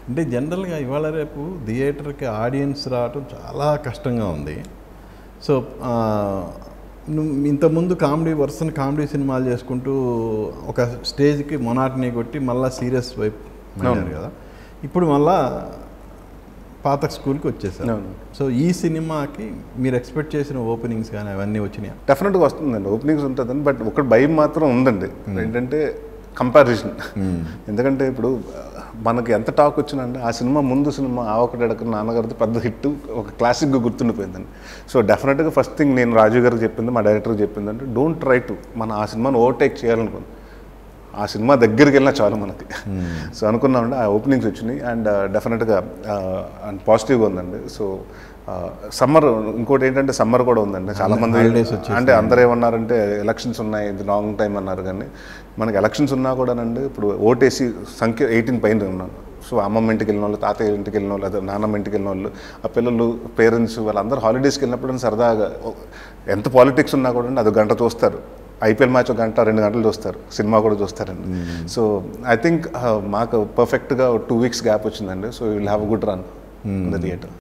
అంటే జనరల్గా ఇవాళ రేపు థియేటర్కి ఆడియన్స్ రావటం చాలా కష్టంగా ఉంది. సో ఇంతకుముందు కామెడీ సినిమాలు చేసుకుంటూ ఒక స్టేజ్కి మొనాటనీ కొట్టి మళ్ళీ సీరియస్ వైపు వెళ్ళారు కదా. ఇప్పుడు మళ్ళా పాత స్కూల్కి వచ్చేసారు. సో ఈ సినిమాకి మీరు ఎక్స్పెక్ట్ చేసిన ఓపెనింగ్స్ కానీ అవన్నీ వచ్చినాయి? డెఫినెట్గా వస్తుందండి, ఓపెనింగ్స్ ఉంటుందండి. బట్ ఒకటి భయం మాత్రం ఉందండి, ఏంటంటే కంపారిజన్. ఎందుకంటే ఇప్పుడు మనకి ఎంత టాక్ వచ్చినంటే ఆ సినిమా ముందు సినిమా ఆవకడక నాన్నగారితో పెద్ద హిట్, ఒక క్లాసిక్గా గుర్తుండిపోయిందండి. సో డెఫినెట్గా ఫస్ట్ థింగ్ నేను రాజు గారికి చెప్పింది, మా డైరెక్టర్కి చెప్పింది అంటే డోంట్ ట్రై టు మన ఆ సినిమాని ఓవర్టేక్ చేయాలనుకుంది. ఆ సినిమా దగ్గరికి వెళ్ళినా చాలు మనకి. సో అనుకున్నామండి, ఆ ఓపెనింగ్స్ వచ్చినాయి అండ్ డెఫినెట్గా అండ్ పాజిటివ్గా ఉందండి. సో సమ్మర్, ఇంకోటి ఏంటంటే సమ్మర్ కూడా ఉందండి. చాలామంది అంటే అందరూ ఏమన్నారంటే ఎలక్షన్స్ ఉన్నాయి, ఇది లాంగ్ టైం అన్నారు. కానీ మనకి ఎలక్షన్స్ ఉన్నా కూడానండి ఇప్పుడు ఓటేసి సంఖ్య 18 పైన ఉన్నాను. సో అమ్మమ్మ ఇంటికి వెళ్ళిన వాళ్ళు, తాతయ్య ఇంటికి వెళ్ళిన వాళ్ళు, అదే నాన్నమ్మ ఇంటికి వెళ్ళిన వాళ్ళు, ఆ పిల్లలు పేరెంట్స్ వాళ్ళందరూ హాలిడేస్కి వెళ్ళినప్పుడు సరదాగా ఎంత పాలిటిక్స్ ఉన్నా కూడా అది గంట చూస్తారు. ఐపీఎల్ మ్యాచ్ ఒక గంట 2 గంటలు చూస్తారు, సినిమా కూడా చూస్తారండి. సో ఐ థింక్ మాకు పర్ఫెక్ట్గా 2 వీక్స్ గ్యాప్ వచ్చిందండి. So will have a good run in the theatre.